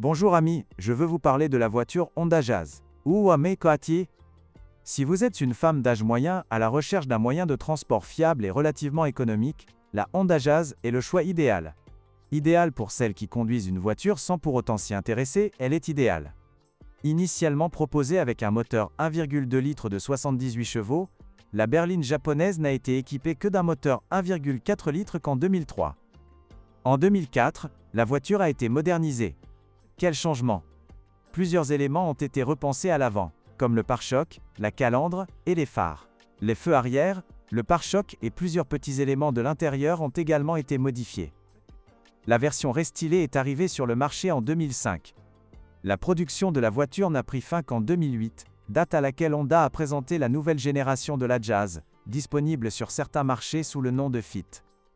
Bonjour amis, je veux vous parler de la voiture Honda Jazz. Ouame Koati. Si vous êtes une femme d'âge moyen à la recherche d'un moyen de transport fiable et relativement économique, la Honda Jazz est le choix idéal. Idéale pour celles qui conduisent une voiture sans pour autant s'y intéresser, elle est idéale. Initialement proposée avec un moteur 1,2 litres de 78 chevaux, la berline japonaise n'a été équipée que d'un moteur 1,4 litres qu'en 2003. En 2004, la voiture a été modernisée. Quel changement! Plusieurs éléments ont été repensés à l'avant, comme le pare-choc, la calandre et les phares. Les feux arrière, le pare-choc et plusieurs petits éléments de l'intérieur ont également été modifiés. La version restylée est arrivée sur le marché en 2005. La production de la voiture n'a pris fin qu'en 2008, date à laquelle Honda a présenté la nouvelle génération de la Jazz, disponible sur certains marchés sous le nom de Fit.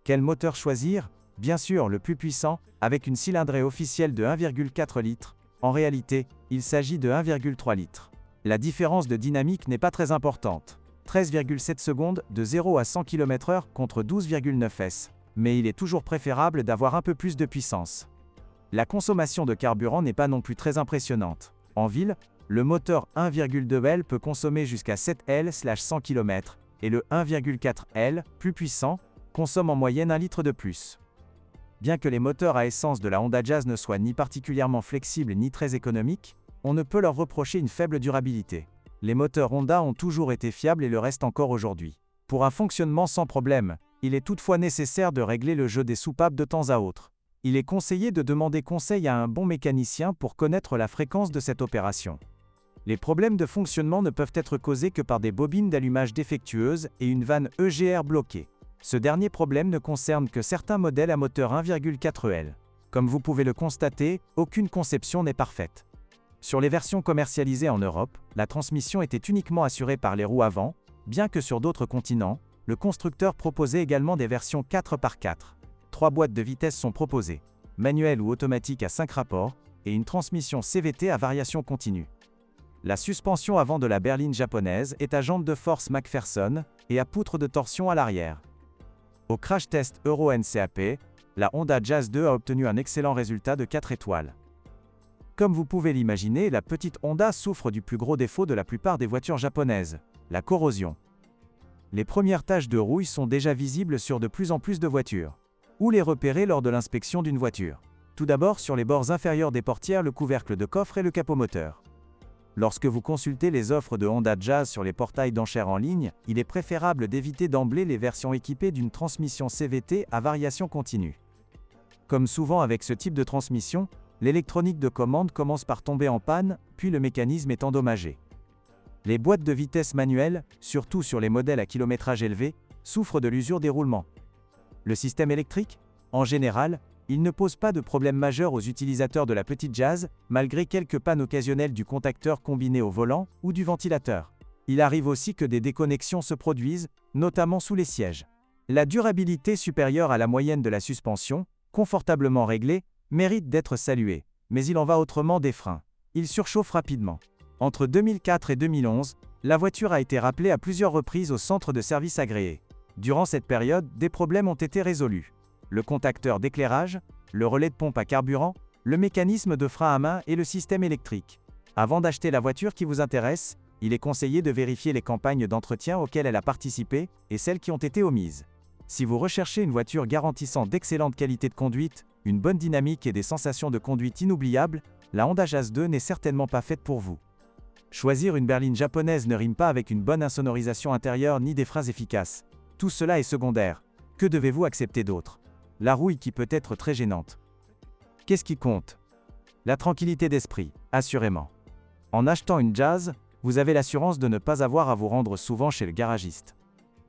Quel moteur choisir? Bien sûr, le plus puissant, avec une cylindrée officielle de 1,4 litres. En réalité, il s'agit de 1,3 litres. La différence de dynamique n'est pas très importante. 13,7 secondes de 0 à 100 km/h contre 12,9 s. Mais il est toujours préférable d'avoir un peu plus de puissance. La consommation de carburant n'est pas non plus très impressionnante. En ville, le moteur 1,2 L peut consommer jusqu'à 7 L/100 km, et le 1,4 L, plus puissant, consomme en moyenne 1 litre de plus. Bien que les moteurs à essence de la Honda Jazz ne soient ni particulièrement flexibles ni très économiques, on ne peut leur reprocher une faible durabilité. Les moteurs Honda ont toujours été fiables et le restent encore aujourd'hui. Pour un fonctionnement sans problème, il est toutefois nécessaire de régler le jeu des soupapes de temps à autre. Il est conseillé de demander conseil à un bon mécanicien pour connaître la fréquence de cette opération. Les problèmes de fonctionnement ne peuvent être causés que par des bobines d'allumage défectueuses et une vanne EGR bloquée. Ce dernier problème ne concerne que certains modèles à moteur 1,4 L. Comme vous pouvez le constater, aucune conception n'est parfaite. Sur les versions commercialisées en Europe, la transmission était uniquement assurée par les roues avant, bien que sur d'autres continents, le constructeur proposait également des versions 4x4. 3 boîtes de vitesses sont proposées, manuelle ou automatique à 5 rapports, et une transmission CVT à variation continue. La suspension avant de la berline japonaise est à jambes de force McPherson, et à poutre de torsion à l'arrière. Au crash test Euro NCAP, la Honda Jazz 2 a obtenu un excellent résultat de 4 étoiles. Comme vous pouvez l'imaginer, la petite Honda souffre du plus gros défaut de la plupart des voitures japonaises, la corrosion. Les premières taches de rouille sont déjà visibles sur de plus en plus de voitures. Où les repérer lors de l'inspection d'une voiture? Tout d'abord sur les bords inférieurs des portières, le couvercle de coffre et le capot moteur. Lorsque vous consultez les offres de Honda Jazz sur les portails d'enchères en ligne, il est préférable d'éviter d'emblée les versions équipées d'une transmission CVT à variation continue. Comme souvent avec ce type de transmission, l'électronique de commande commence par tomber en panne, puis le mécanisme est endommagé. Les boîtes de vitesse manuelles, surtout sur les modèles à kilométrage élevé, souffrent de l'usure des roulements. Le système électrique? En général, il ne pose pas de problème majeur aux utilisateurs de la petite Jazz, malgré quelques pannes occasionnelles du contacteur combiné au volant ou du ventilateur. Il arrive aussi que des déconnexions se produisent, notamment sous les sièges. La durabilité supérieure à la moyenne de la suspension, confortablement réglée, mérite d'être saluée, mais il en va autrement des freins. Ils surchauffent rapidement. Entre 2004 et 2011, la voiture a été rappelée à plusieurs reprises au centre de service agréé. Durant cette période, des problèmes ont été résolus. Le contacteur d'éclairage, le relais de pompe à carburant, le mécanisme de frein à main et le système électrique. Avant d'acheter la voiture qui vous intéresse, il est conseillé de vérifier les campagnes d'entretien auxquelles elle a participé et celles qui ont été omises. Si vous recherchez une voiture garantissant d'excellentes qualités de conduite, une bonne dynamique et des sensations de conduite inoubliables, la Honda Jazz 2 n'est certainement pas faite pour vous. Choisir une berline japonaise ne rime pas avec une bonne insonorisation intérieure ni des freins efficaces. Tout cela est secondaire. Que devez-vous accepter d'autre? La rouille qui peut être très gênante. Qu'est-ce qui compte? La tranquillité d'esprit, assurément. En achetant une Jazz, vous avez l'assurance de ne pas avoir à vous rendre souvent chez le garagiste.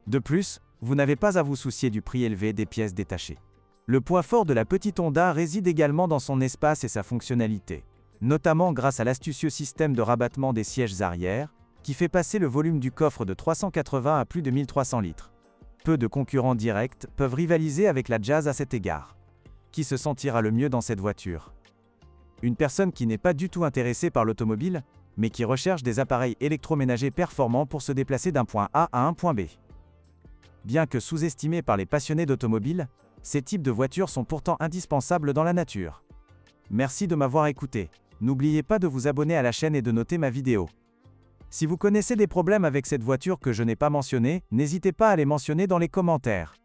De plus, vous n'avez pas à vous soucier du prix élevé des pièces détachées. Le point fort de la petite Honda réside également dans son espace et sa fonctionnalité, notamment grâce à l'astucieux système de rabattement des sièges arrière, qui fait passer le volume du coffre de 380 à plus de 1300 litres. Peu de concurrents directs peuvent rivaliser avec la Jazz à cet égard. Qui se sentira le mieux dans cette voiture? Une personne qui n'est pas du tout intéressée par l'automobile, mais qui recherche des appareils électroménagers performants pour se déplacer d'un point A à un point B. Bien que sous-estimés par les passionnés d'automobile, ces types de voitures sont pourtant indispensables dans la nature. Merci de m'avoir écouté. N'oubliez pas de vous abonner à la chaîne et de noter ma vidéo. Si vous connaissez des problèmes avec cette voiture que je n'ai pas mentionné, n'hésitez pas à les mentionner dans les commentaires.